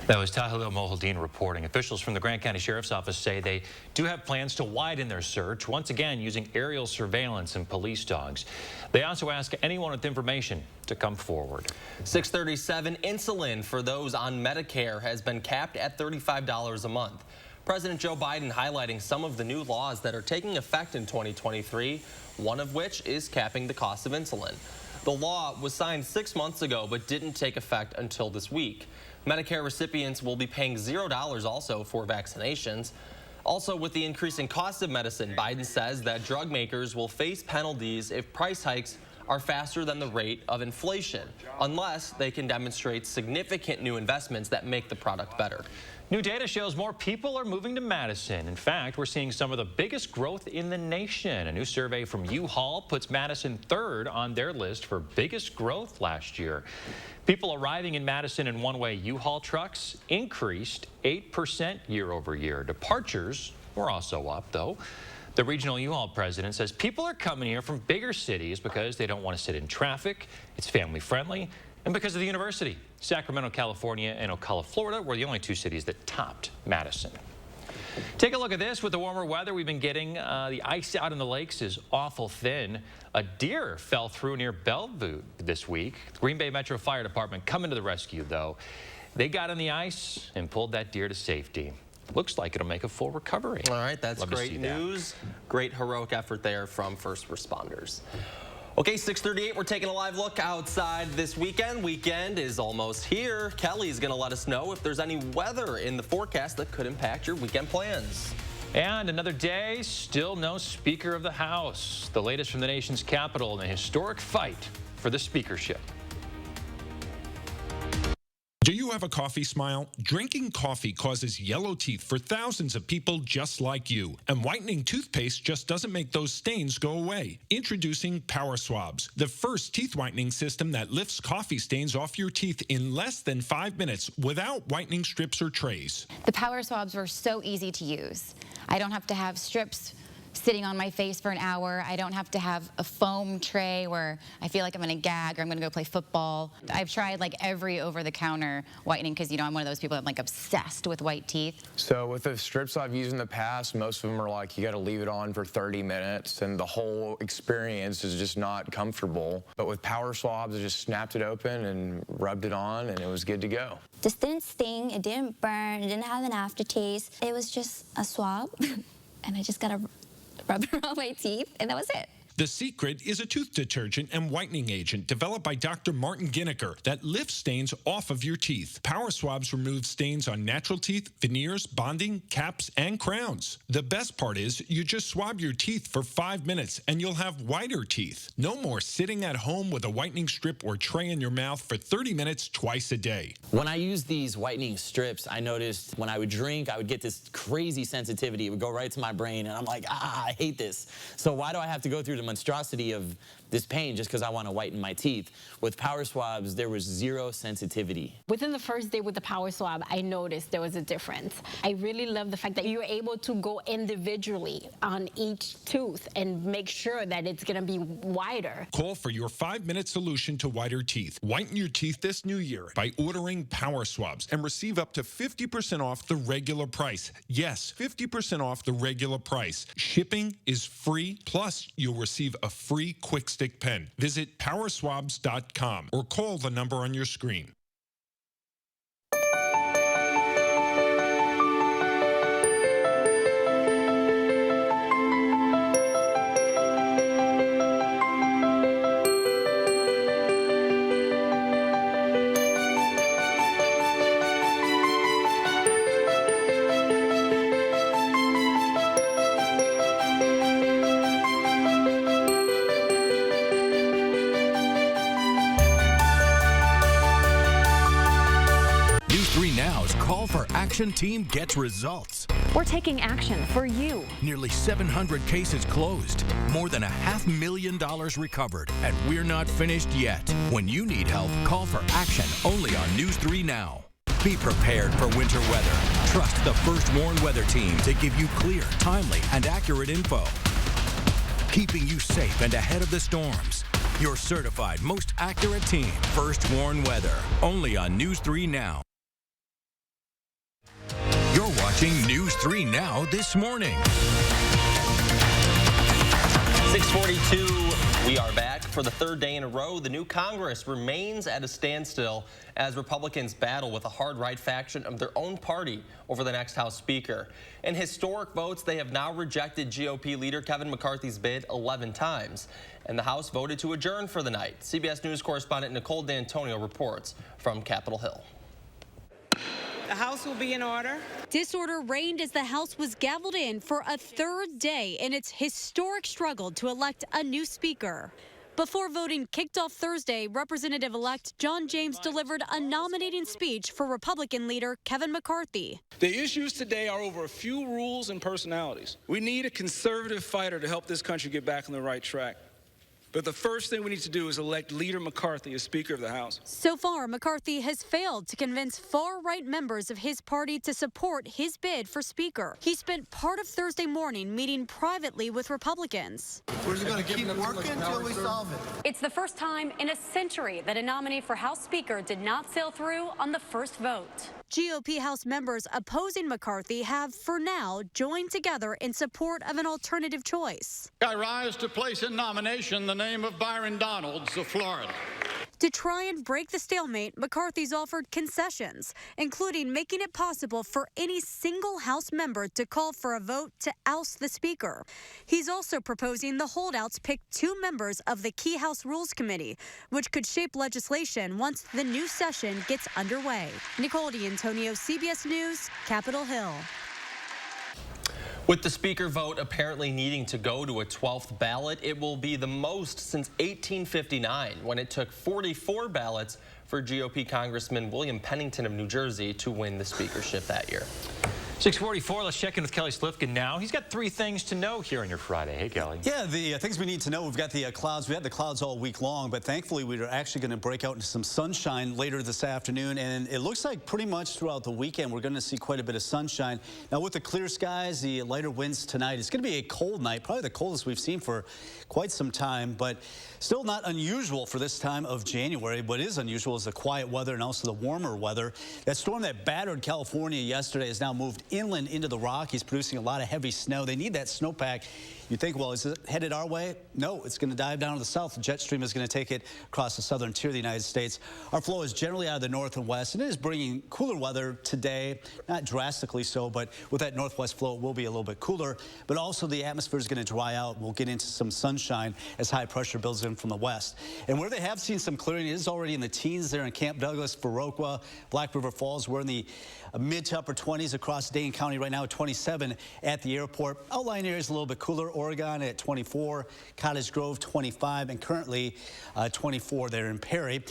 That was Tahilil Bahaldeen reporting. Officials from the Grant County Sheriff's Office say they do have plans to widen their search, once again using aerial surveillance and police dogs. They also ask anyone with information to come forward. 637, insulin for those on Medicare has been capped at $35 a month. President Joe Biden highlighting some of the new laws that are taking effect in 2023, one of which is capping the cost of insulin. The law was signed 6 months ago but didn't take effect until this week. Medicare recipients will be paying $0 also for vaccinations. Also, with the increasing cost of medicine, Biden says that drug makers will face penalties if price hikes are faster than the rate of inflation, unless they can demonstrate significant new investments that make the product better. New data shows more people are moving to Madison. In fact, we're seeing some of the biggest growth in the nation. A new survey from U-Haul puts Madison third on their list for biggest growth last year. People arriving in Madison in one-way U-Haul trucks increased 8% year over year. Departures were also up, though. The regional U-Haul president says people are coming here from bigger cities because they don't want to sit in traffic, it's family friendly, and because of the university. Sacramento, California, and Ocala, Florida were the only 2 cities that topped Madison. Take a look at this. With the warmer weather we've been getting, the ice out in the lakes is awful thin. A deer fell through near Bellevue this week. The Green Bay Metro Fire Department coming to the rescue, though. They got on the ice and pulled that deer to safety. Looks like it'll make a full recovery. All right, that's great news. Great heroic effort there from first responders. Okay, 6:38, we're taking a live look outside this weekend. Weekend is almost here. Kelly's going to let us know if there's any weather in the forecast that could impact your weekend plans. And another day, still no Speaker of the House. The latest from the nation's capital in a historic fight for the speakership. Do you have a coffee smile? Drinking coffee causes yellow teeth for thousands of people just like you. And whitening toothpaste just doesn't make those stains go away. Introducing Power Swabs, the first teeth whitening system that lifts coffee stains off your teeth in less than 5 minutes without whitening strips or trays. The Power Swabs were so easy to use. I don't have to have strips sitting on my face for an hour. I don't have to have a foam tray where I feel like I'm going to gag or I'm going to go play football. I've tried like every over-the-counter whitening because, you know, I'm one of those people that's like obsessed with white teeth. So with the strips I've used in the past, most of them are like you got to leave it on for 30 minutes and the whole experience is just not comfortable. But with Power Swabs, I just snapped it open and rubbed it on and it was good to go. Just didn't sting, it didn't burn, it didn't have an aftertaste. It was just a swab and I just got to rub it on my teeth, and that was it. The Secret is a tooth detergent and whitening agent developed by Dr. Martin Ginneker that lifts stains off of your teeth. Power Swabs remove stains on natural teeth, veneers, bonding, caps, and crowns. The best part is you just swab your teeth for 5 minutes and you'll have whiter teeth. No more sitting at home with a whitening strip or tray in your mouth for 30 minutes twice a day. When I use these whitening strips, I noticed when I would drink, I would get this crazy sensitivity. It would go right to my brain, and I'm like, I hate this. So why do I have to go through the monstrosity of this pain just because I want to whiten my teeth? With Power Swabs, there was zero sensitivity. Within the first day with the Power Swab, I noticed there was a difference. I really love the fact that you're able to go individually on each tooth and make sure that it's going to be wider. Call for your 5-minute solution to whiter teeth. Whiten your teeth this new year by ordering Power Swabs and receive up to 50% off the regular price. Yes, 50% off the regular price. Shipping is free, plus you'll receive a free quick stick pen. Visit powerswabs.com or call the number on your screen. Call for Action team gets results. We're taking action for you. Nearly 700 cases closed, more than $500,000 recovered, and we're not finished yet. When you need help, call for Action only on News 3 Now. Be prepared for winter weather. Trust the First Warn Weather Team to give you clear, timely, and accurate info, keeping you safe and ahead of the storms. Your certified, most accurate team, First Warn Weather, only on News 3 Now. You're watching News 3 Now this morning. 6:42, we are back for the third day in a row. The new Congress remains at a standstill as Republicans battle with a hard-right faction of their own party over the next House Speaker. In historic votes, they have now rejected GOP leader Kevin McCarthy's bid 11 times. And the House voted to adjourn for the night. CBS News correspondent Nicole D'Antonio reports from Capitol Hill. The House will be in order. Disorder reigned as the House was gavelled in for a third day in its historic struggle to elect a new speaker. Before voting kicked off Thursday, Representative-elect John James delivered a nominating speech for Republican leader Kevin McCarthy. The issues today are over a few rules and personalities. We need a conservative fighter to help this country get back on the right track. But the first thing we need to do is elect Leader McCarthy as Speaker of the House. So far, McCarthy has failed to convince far-right members of his party to support his bid for Speaker. He spent part of Thursday morning meeting privately with Republicans. We're just going to keep working until we solve it. It's the first time in a century that a nominee for House Speaker did not sail through on the first vote. GOP House members opposing McCarthy have, for now, joined together in support of an alternative choice. I rise to place in nomination the name of Byron Donalds of Florida. To try and break the stalemate, McCarthy's offered concessions, including making it possible for any single House member to call for a vote to oust the Speaker. He's also proposing the holdouts pick 2 members of the key House Rules Committee, which could shape legislation once the new session gets underway. Nicole D'Antonio, CBS News, Capitol Hill. With the Speaker vote apparently needing to go to a 12th ballot, it will be the most since 1859, when it took 44 ballots for GOP Congressman William Pennington of New Jersey to win the speakership that year. 6:44, let's check in with Kelly Slifkin now. He's got 3 things to know here on your Friday. Hey, Kelly. Yeah, the things we need to know. We've got the clouds. We had the clouds all week long, but thankfully we are actually going to break out into some sunshine later this afternoon. And it looks like pretty much throughout the weekend we're going to see quite a bit of sunshine. Now with the clear skies, the lighter winds tonight, it's going to be a cold night, probably the coldest we've seen for quite some time, but still not unusual for this time of January. What is unusual is the quiet weather and also the warmer weather. That storm that battered California yesterday has now moved inland into the Rockies, producing a lot of heavy snow. They need that snowpack. You think, well, is it headed our way? No, it's going to dive down to the south. The jet stream is going to take it across the southern tier of the United States. Our flow is generally out of the north and west, and it is bringing cooler weather today. Not drastically so, but with that northwest flow, it will be a little bit cooler. But also the atmosphere is going to dry out. We'll get into some sunshine as high pressure builds in from the west. And where they have seen some clearing, it is already in the teens there in Camp Douglas, Viroqua, Black River Falls. We're in the mid to upper 20s across Dane County right now, 27 at the airport. Outlying areas a little bit cooler. Oregon at 24, Cottage Grove 25, and currently 24 there in Perry.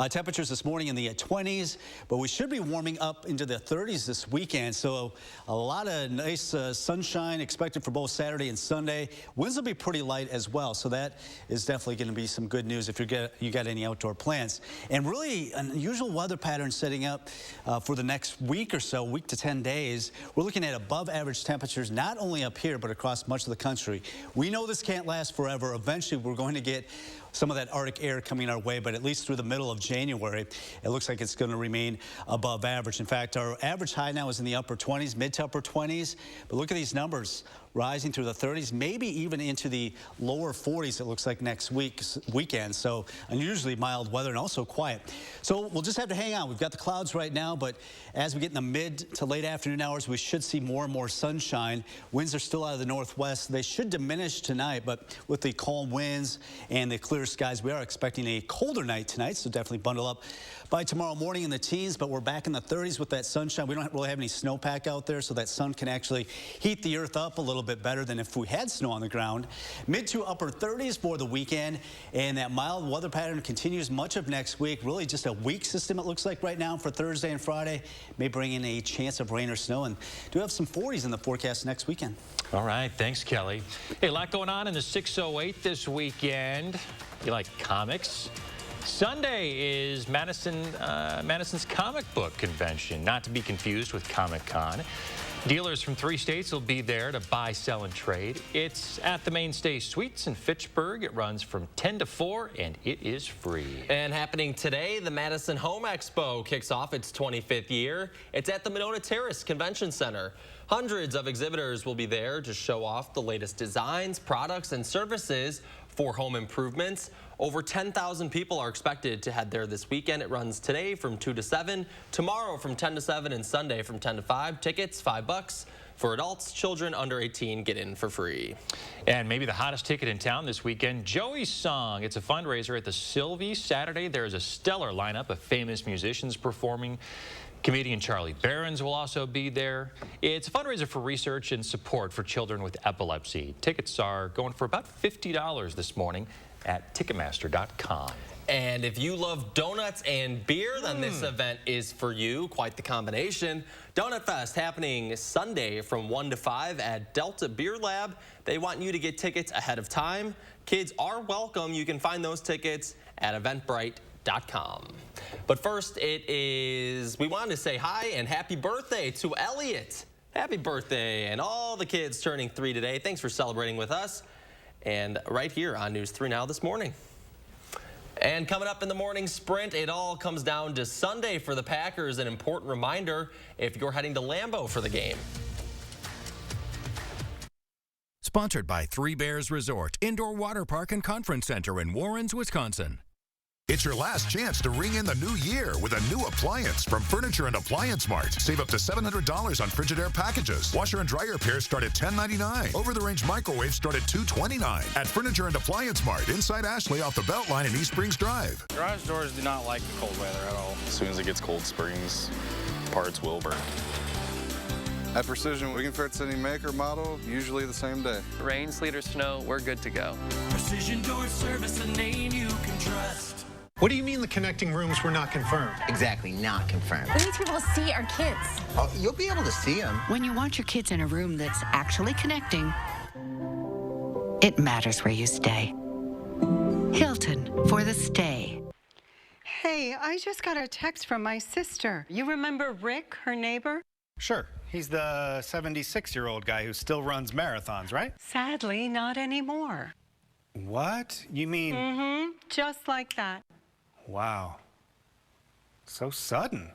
Temperatures this morning in the 20s, but we should be warming up into the 30s this weekend. So a lot of nice sunshine expected for both Saturday and Sunday. Winds will be pretty light as well, so that is definitely going to be some good news if you got any outdoor plans. And really unusual weather pattern setting up for the next week or so, week to 10 days. We're looking at above average temperatures, not only up here, but across much of the country. We know this can't last forever. Eventually, we're going to get some of that Arctic air coming our way, but at least through the middle of January, it looks like it's going to remain above average. In fact, our average high now is in the upper 20s, mid to upper 20s. But look at these numbers rising through the 30s, maybe even into the lower 40s, it looks like next weekend. So unusually mild weather and also quiet. So we'll just have to hang on. We've got the clouds right now, but as we get in the mid to late afternoon hours, we should see more and more sunshine. Winds are still out of the northwest. They should diminish tonight, but with the calm winds and the clear skies, we are expecting a colder night tonight, so definitely bundle up by tomorrow morning in the teens, but we're back in the 30s with that sunshine. We don't really have any snowpack out there, so that sun can actually heat the earth up a little bit better than if we had snow on the ground. Mid to upper 30s for the weekend, and that mild weather pattern continues much of next week. Really just a weak system, it looks like right now for Thursday and Friday. May bring in a chance of rain or snow, and do have some 40s in the forecast next weekend. All right, thanks, Kelly. Hey, a lot going on in the 608 this weekend. You like comics? Sunday is Madison's comic book convention, not to be confused with Comic-Con. Dealers from 3 states will be there to buy, sell, and trade. It's at the Mainstay Suites in Fitchburg. It runs from 10 to 4, and it is free. And happening today, the Madison Home Expo kicks off its 25th year. It's at the Monona Terrace Convention Center. Hundreds of exhibitors will be there to show off the latest designs, products, and services for home improvements. Over 10,000 people are expected to head there this weekend. It runs today from 2 to 7, tomorrow from 10 to 7, and Sunday from 10 to 5. Tickets, $5. For adults, children under 18 get in for free. And maybe the hottest ticket in town this weekend, Joey's Song. It's a fundraiser at the Sylvie. Saturday, there's a stellar lineup of famous musicians performing. Comedian Charlie Barons will also be there. It's a fundraiser for research and support for children with epilepsy. Tickets are going for about $50 this morning at Ticketmaster.com. And if you love donuts and beer, then this event is for you. Quite the combination. Donut Fest happening Sunday from 1 to 5 at Delta Beer Lab. They want you to get tickets ahead of time. Kids are welcome. You can find those tickets at Eventbrite.com. But first, we wanted to say hi and happy birthday to Elliot. Happy birthday, and all the kids turning 3 today. Thanks for celebrating with us. And right here on News 3 Now this morning. And coming up in the morning sprint, it all comes down to Sunday for the Packers. An important reminder if you're heading to Lambeau for the game. Sponsored by Three Bears Resort, Indoor Water Park and Conference Center in Warrens, Wisconsin. It's your last chance to ring in the new year with a new appliance from Furniture and Appliance Mart. Save up to $700 on Frigidaire packages. Washer and dryer pairs start at $10.99. Over-the-range microwaves start at $229. At Furniture and Appliance Mart inside Ashley off the Beltline in East Springs Drive. Garage doors do not like the cold weather at all. As soon as it gets cold springs, parts will burn. At Precision, we can fix any make or model, usually the same day. Rain, sleet, or snow, we're good to go. Precision Door Service, a name you can trust. What do you mean the connecting rooms were not confirmed? Exactly, not confirmed. We need to be able to see our kids. Oh, you'll be able to see them. When you want your kids in a room that's actually connecting, it matters where you stay. Hilton for the stay. Hey, I just got a text from my sister. You remember Rick, her neighbor? Sure. He's the 76-year-old guy who still runs marathons, right? Sadly, not anymore. What? You mean... Mm-hmm. Just like that. Wow. So sudden.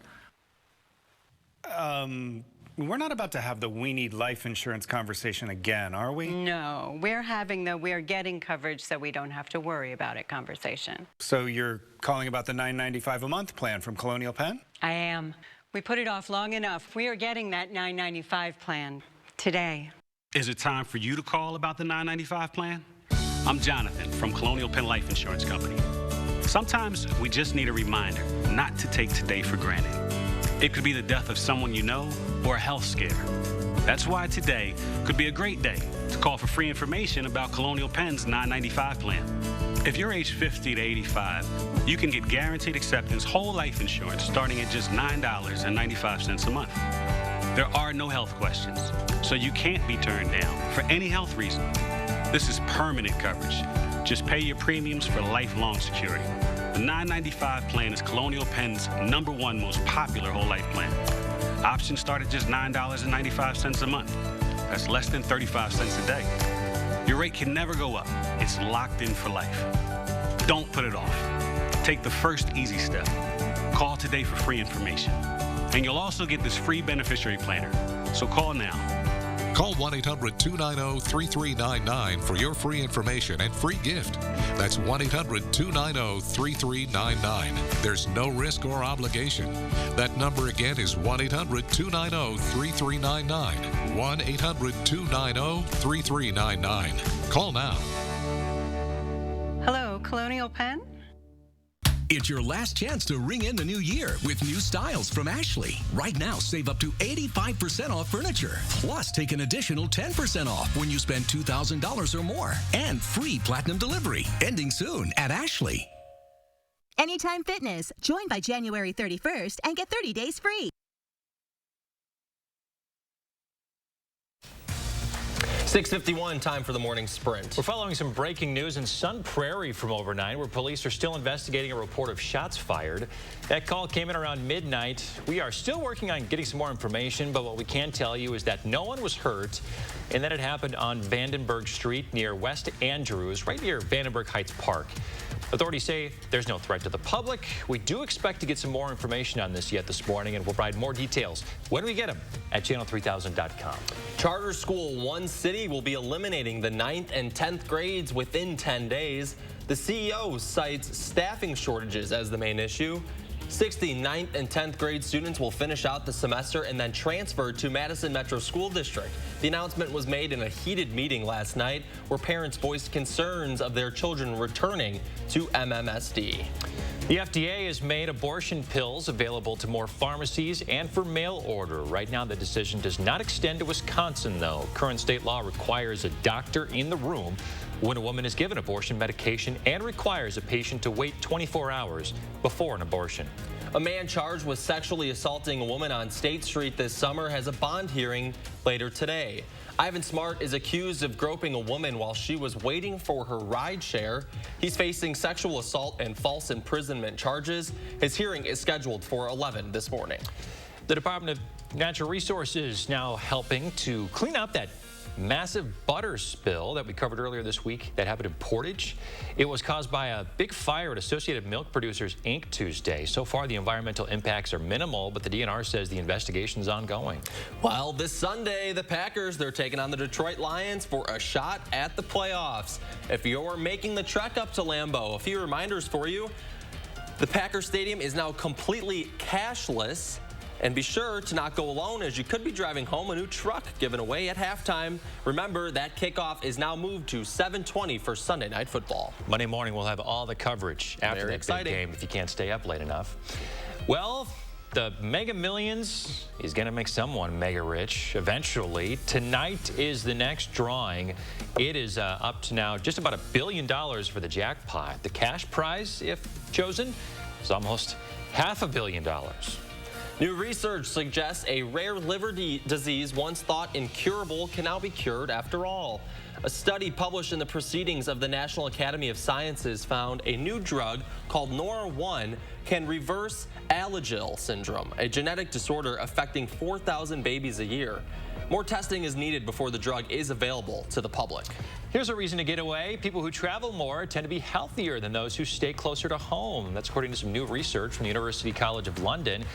We're not about to have the we need life insurance conversation again, are we? No, we're having the we're getting coverage so we don't have to worry about it conversation. So you're calling about the $9.95 a month plan from Colonial Penn? I am. We put it off long enough. We are getting that $9.95 plan today. Is it time for you to call about the $9.95 plan? I'm Jonathan from Colonial Penn Life Insurance Company. Sometimes we just need a reminder not to take today for granted. It could be the death of someone you know or a health scare. That's why today could be a great day to call for free information about Colonial Penn's $9.95 plan. If you're age 50 to 85, you can get guaranteed acceptance whole life insurance starting at just $9.95 a month. There are no health questions, so you can't be turned down for any health reason. This is permanent coverage. Just pay your premiums for lifelong security. The $9.95 plan is Colonial Penn's #1 most popular whole life plan. Options start at just $9.95 a month. That's less than 35 cents a day. Your rate can never go up. It's locked in for life. Don't put it off. Take the first easy step. Call today for free information. And you'll also get this free beneficiary planner. So call now. Call 1-800-290-3399 for your free information and free gift. That's 1-800-290-3399. There's no risk or obligation. That number again is 1-800-290-3399. 1-800-290-3399. Call now. Hello, Colonial Penn? It's your last chance to ring in the new year with new styles from Ashley. Right now, save up to 85% off furniture. Plus, take an additional 10% off when you spend $2,000 or more. And free platinum delivery, ending soon at Ashley. Anytime Fitness. Join by January 31st and get 30 days free. 6:51, time for the morning sprint. We're following some breaking news in Sun Prairie from overnight, where police are still investigating a report of shots fired. That call came in around midnight. We are still working on getting some more information, but what we can tell you is that no one was hurt, and that it happened on Vandenberg Street near West Andrews, right near Vandenberg Heights Park. Authorities say there's no threat to the public. We do expect to get some more information on this yet this morning, and we'll provide more details when we get them at channel3000.com. Charter School One City will be eliminating the 9th and 10th grades within 10 days. The CEO cites staffing shortages as the main issue. 60 9th and 10th grade students will finish out the semester and then transfer to Madison Metro School District. The announcement was made in a heated meeting last night where parents voiced concerns of their children returning to MMSD. The FDA has made abortion pills available to more pharmacies and for mail order. Right now, the decision does not extend to Wisconsin, though. Current state law requires a doctor in the room when a woman is given abortion medication and requires a patient to wait 24 hours before an abortion. A man charged with sexually assaulting a woman on State Street this summer has a bond hearing later today. Ivan Smart is accused of groping a woman while she was waiting for her ride share. He's facing sexual assault and false imprisonment charges. His hearing is scheduled for 11 this morning. The Department of Natural Resources now helping to clean up that massive butter spill that we covered earlier this week that happened in Portage. It was caused by a big fire at Associated Milk Producers, Inc. Tuesday. So far, the environmental impacts are minimal, but the DNR says the investigation is ongoing. Well, this Sunday, the Packers, they're taking on the Detroit Lions for a shot at the playoffs. If you're making the trek up to Lambeau, a few reminders for you. The Packer Stadium is now completely cashless. And be sure to not go alone, as you could be driving home a new truck given away at halftime. Remember, that kickoff is now moved to 7:20 for Sunday Night Football. Monday morning, we'll have all the coverage after that big game if you can't stay up late enough. Well, the Mega Millions is going to make someone mega rich eventually. Tonight is the next drawing. It is up to now just about $1 billion for the jackpot. The cash prize, if chosen, is almost $500 million. New research suggests a rare liver disease once thought incurable can now be cured after all. A study published in the Proceedings of the National Academy of Sciences found a new drug called NORA1 can reverse Alagille syndrome, a genetic disorder affecting 4,000 babies a year. More testing is needed before the drug is available to the public. Here's a reason to get away. People who travel more tend to be healthier than those who stay closer to home. That's according to some new research from the University College of London.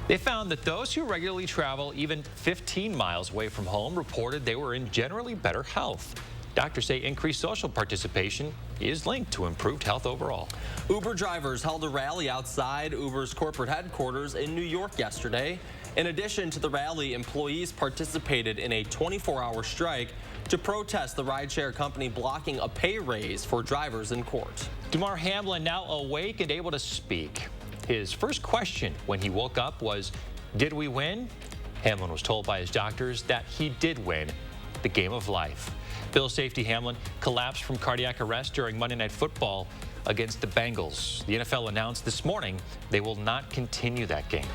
They found that those who regularly travel even 15 miles away from home reported they were in generally better health. Doctors say increased social participation is linked to improved health overall. Uber drivers held a rally outside Uber's corporate headquarters in New York yesterday. In addition to the rally, employees participated in a 24-hour strike to protest the rideshare company blocking a pay raise for drivers in court. Damar Hamlin now awake and able to speak. His first question when he woke up was, did we win? Hamlin was told by his doctors that he did win the game of life. Bill Safety Hamlin collapsed from cardiac arrest during Monday Night Football against the Bengals. The NFL announced this morning they will not continue that game.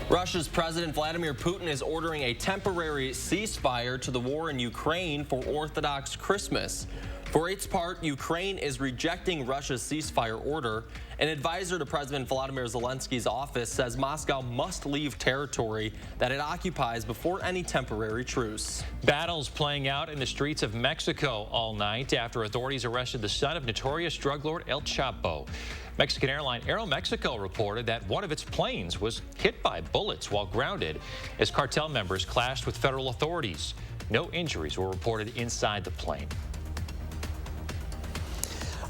Russia's President Vladimir Putin is ordering a temporary ceasefire to the war in Ukraine for Orthodox Christmas. For its part, Ukraine is rejecting Russia's ceasefire order. An advisor to President Volodymyr Zelensky's office says Moscow must leave territory that it occupies before any temporary truce. Battles playing out in the streets of Mexico all night after authorities arrested the son of notorious drug lord El Chapo. Mexican airline Aeromexico reported that one of its planes was hit by bullets while grounded as cartel members clashed with federal authorities. No injuries were reported inside the plane.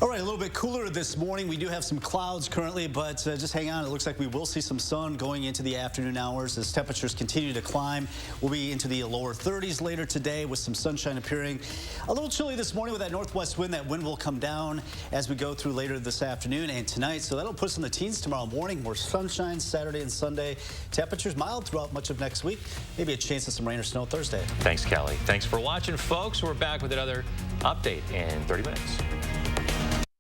All right, a little bit cooler this morning. We do have some clouds currently, but just hang on. It looks like we will see some sun going into the afternoon hours as temperatures continue to climb. We'll be into the lower 30s later today with some sunshine appearing. A little chilly this morning with that northwest wind. That wind will come down as we go through later this afternoon and tonight. So that'll put us in the teens tomorrow morning. More sunshine Saturday and Sunday. Temperatures mild throughout much of next week. Maybe a chance of some rain or snow Thursday. Thanks, Kelly. Thanks for watching, folks. We're back with another update in 30 minutes.